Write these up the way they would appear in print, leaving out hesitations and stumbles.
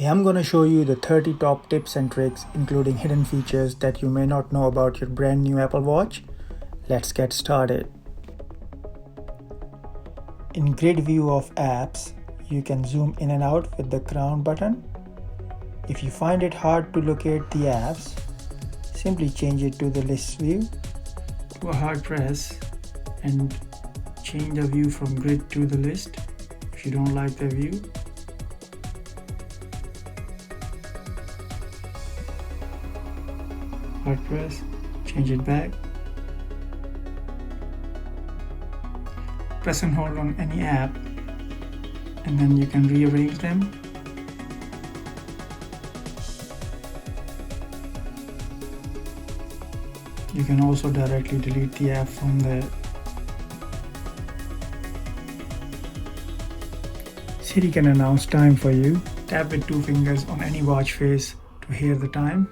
I'm going to show you the 30 top tips and tricks, including hidden features that you may not know about your brand new Apple Watch. Let's get started. In grid view of apps, you can zoom in and out with the crown button. If you find it hard to locate the apps, simply change it to the list view. Do a hard press and change the view from grid to the list if you don't like the view. Hard press, change it back. Press and hold on any app and then you can rearrange them. You can also directly delete the app from there. Siri can announce time for you. Tap with 2 fingers on any watch face to hear the time.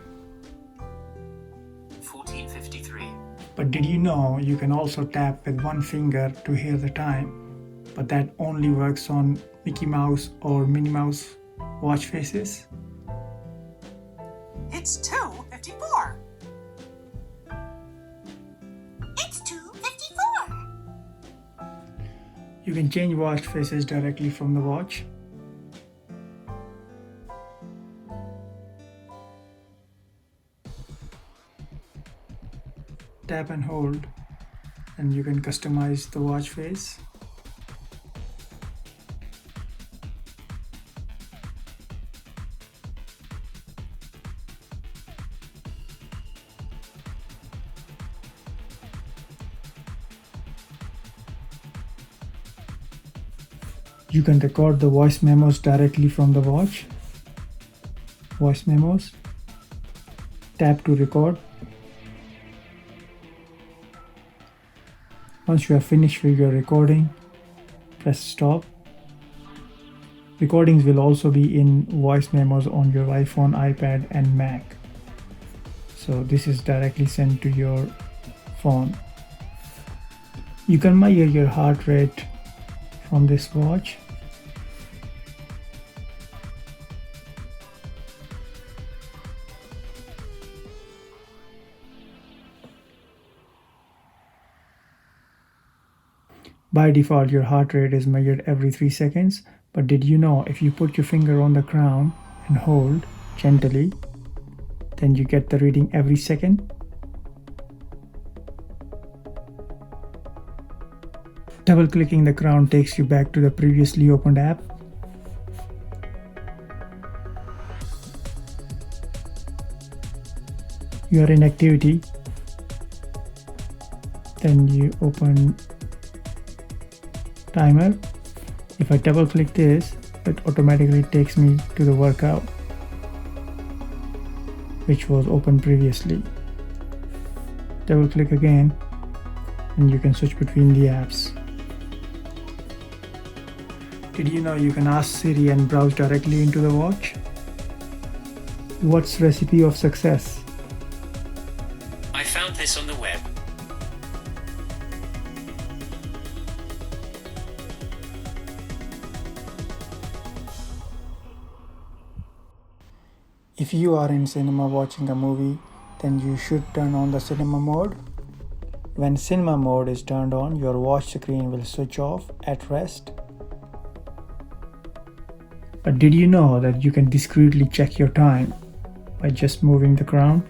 14:53. But did you know you can also tap with 1 finger to hear the time? But that only works on Mickey Mouse or Minnie Mouse watch faces. It's 2:54. It's 2:54. You can change watch faces directly from the watch. Tap and hold and you can customize the watch face. You can record the voice memos directly from the watch. Voice memos. Tap to record. Once you are finished with your recording, press stop. Recordings will also be in voice memos on your iPhone, iPad and Mac. So this is directly sent to your phone. You can measure your heart rate from this watch. By default, your heart rate is measured every 3 seconds, but did you know if you put your finger on the crown and hold gently, then you get the reading every second? Double-clicking the crown takes you back to the previously opened app. You are in activity, then you open timer. If I double click this, it automatically takes me to the workout which was open previously. Double click again and you can switch between the apps. Did you know you can ask Siri and browse directly into the watch? What's recipe of success? I found this on the web. If you are in cinema watching a movie, then you should turn on the cinema mode. When cinema mode is turned on, your watch screen will switch off at rest. But did you know that you can discreetly check your time by just moving the crown?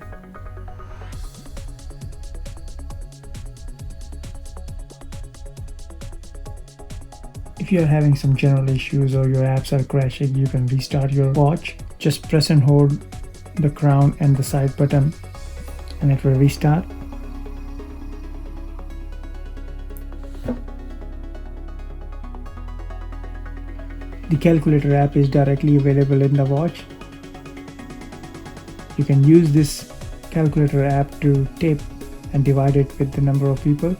If you are having some general issues or your apps are crashing, you can restart your watch. Just press and hold the crown and the side button and it will restart. The calculator app is directly available in the watch. You can use this calculator app to tip and divide it with the number of people.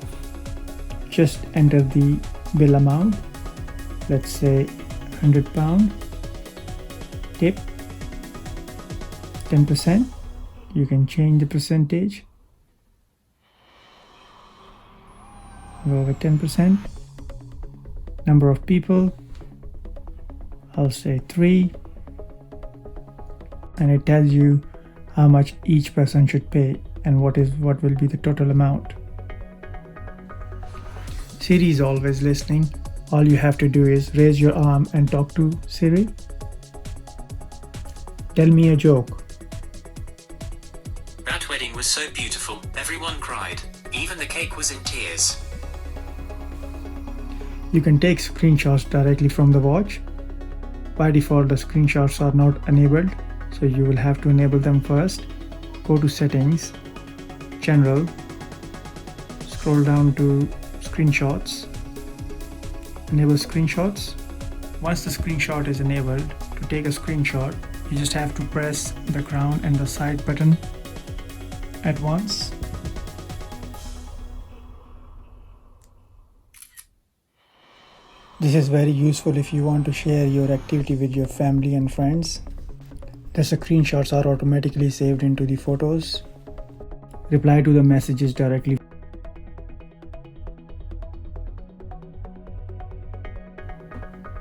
Just enter the bill amount, let's say £100, tip 10%. You can change the percentage, go with 10%. Number of people, I'll say 3. and it tells you how much each person should pay and what will be the total amount. Siri is always listening. All you have to do is raise your arm and talk to Siri. Tell me a joke. That wedding was so beautiful, everyone cried. Even the cake was in tears. You can take screenshots directly from the watch. By default, the screenshots are not enabled, so you will have to enable them first. Go to Settings, General, scroll down to Screenshots, enable screenshots. Once the screenshot is enabled, to take a screenshot, you just have to press the crown and the side button at once. This is very useful if you want to share your activity with your family and friends. The screenshots are automatically saved into the photos. Reply to the messages directly.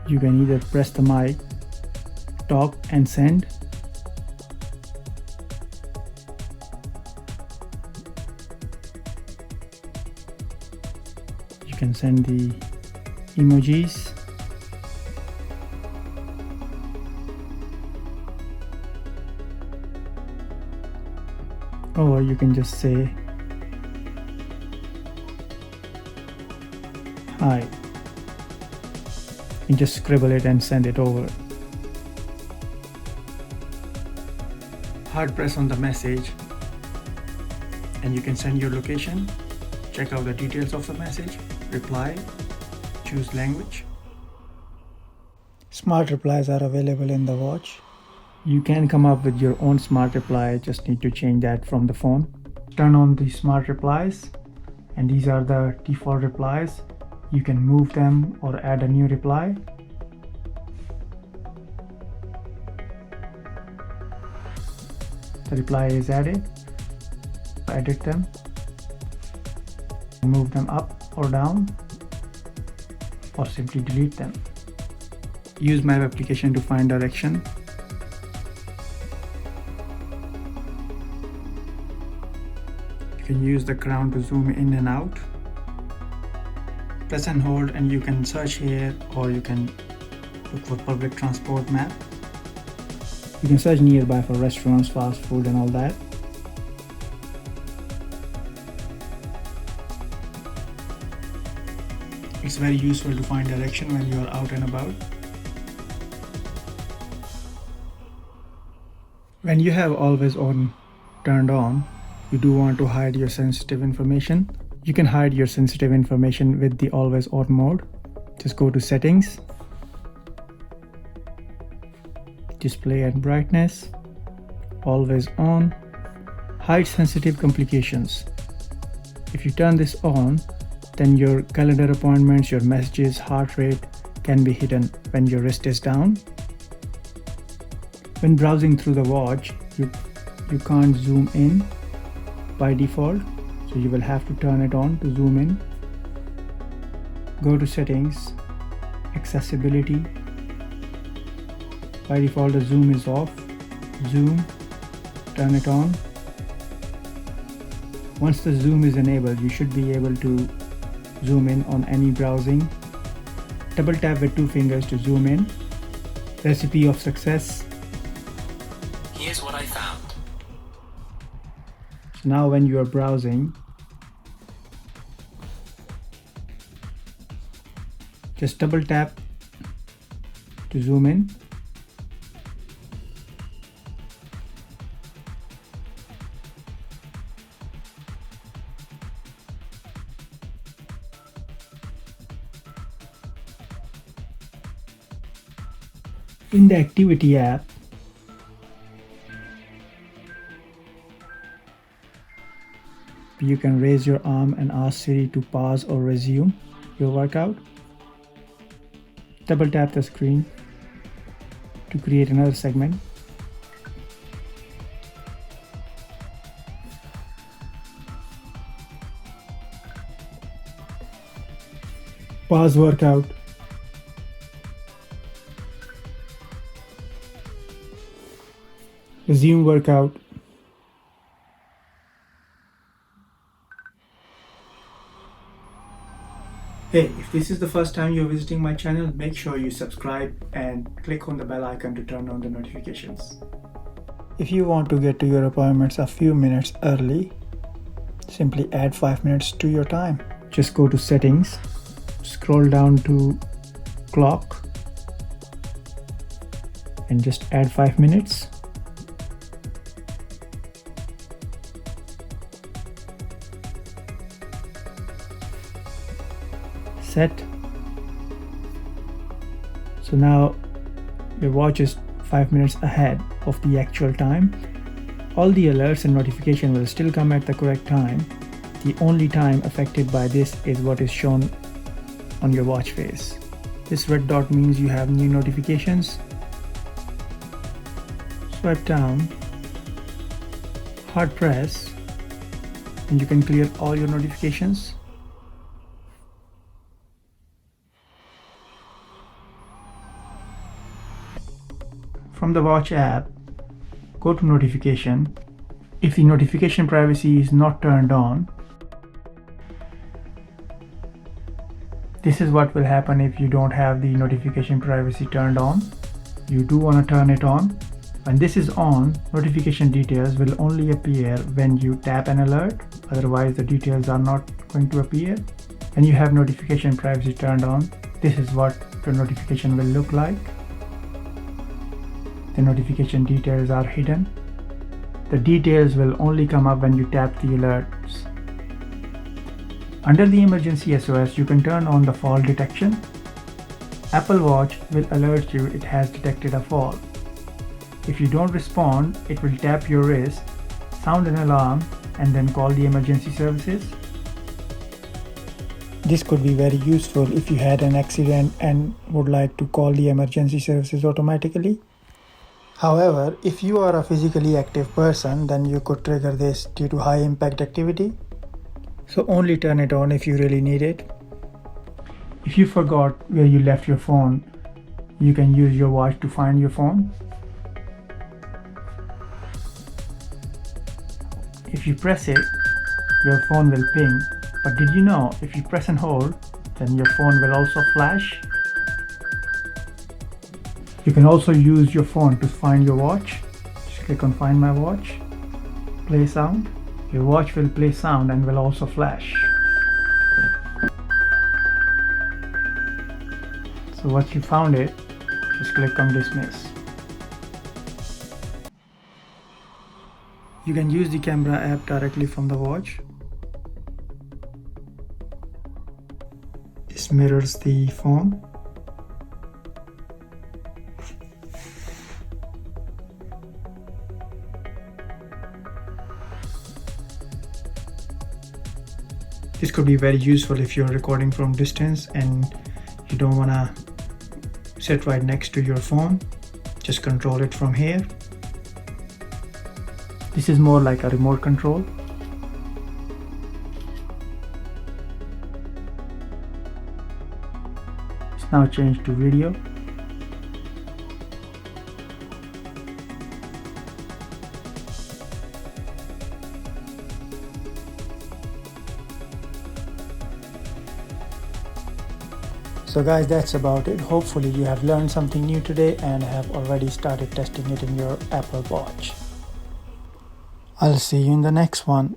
You can either press the mic, talk and send. You can send the emojis. Or you can just say hi. You just scribble it and send it over. Hard press on the message and you can send your location. Check out the details of the message, reply, choose language. Smart replies are available in the watch. You can come up with your own smart reply, just need to change that from the phone. Turn on the smart replies, and these are the default replies. You can move them or add a new reply. The reply is added. Edit them, move them up or down, or simply delete them. Use Map application to find direction. You can use the crown to zoom in and out. Press and hold and you can search here, or you can look for public transport map. You can search nearby for restaurants, fast food and all that. It's very useful to find direction when you are out and about. When you have always on turned on, you do want to hide your sensitive information. You can hide your sensitive information with the always on mode. Just go to settings, display and brightness, always on, hide sensitive complications. If you turn this on, then your calendar appointments, your messages, heart rate can be hidden when your wrist is down. When browsing through the watch, you can't zoom in by default, so you will have to turn it on to zoom in. Go to settings, accessibility. By default the zoom is off. Zoom, turn it on. Once the zoom is enabled, you should be able to zoom in on any browsing. Double tap with 2 fingers to zoom in. Recipe of success. Here's what I found. So now when you are browsing, just double tap to zoom in. In the Activity app, you can raise your arm and ask Siri to pause or resume your workout. Double tap the screen to create another segment. Pause workout. Resume workout. Hey, if this is the first time you're visiting my channel, make sure you subscribe and click on the bell icon to turn on the notifications. If you want to get to your appointments a few minutes early, simply add 5 minutes to your time. Just go to settings, scroll down to clock, and just add 5 minutes. Set. So now your watch is 5 minutes ahead of the actual time. All the alerts and notifications will still come at the correct time. The only time affected by this is what is shown on your watch face. This red dot means you have new notifications. Swipe down, hard press, and you can clear all your notifications. From the watch app, go to notification. If the notification privacy is not turned on, this is what will happen if you don't have the notification privacy turned on. You do want to turn it on. When this is on, notification details will only appear when you tap an alert. Otherwise, the details are not going to appear. When you have notification privacy turned on, this is what your notification will look like. The notification details are hidden. The details will only come up when you tap the alerts. Under the emergency SOS, you can turn on the fall detection. Apple Watch will alert you it has detected a fall. If you don't respond, it will tap your wrist, sound an alarm, and then call the emergency services. This could be very useful if you had an accident and would like to call the emergency services automatically. However, if you are a physically active person, then you could trigger this due to high impact activity. So only turn it on if you really need it. If you forgot where you left your phone, you can use your watch to find your phone. If you press it, your phone will ping. But did you know if you press and hold, then your phone will also flash? You can also use your phone to find your watch. Just click on Find My Watch, play sound. Your watch will play sound and will also flash. So once you found it, just click on Dismiss. You can use the camera app directly from the watch. This mirrors the phone. This could be very useful if you're recording from distance and you don't want to sit right next to your phone. Just control it from here. This is more like a remote control. It's now changed to video. So guys, that's about it. Hopefully you have learned something new today and have already started testing it in your Apple Watch. I'll see you in the next one.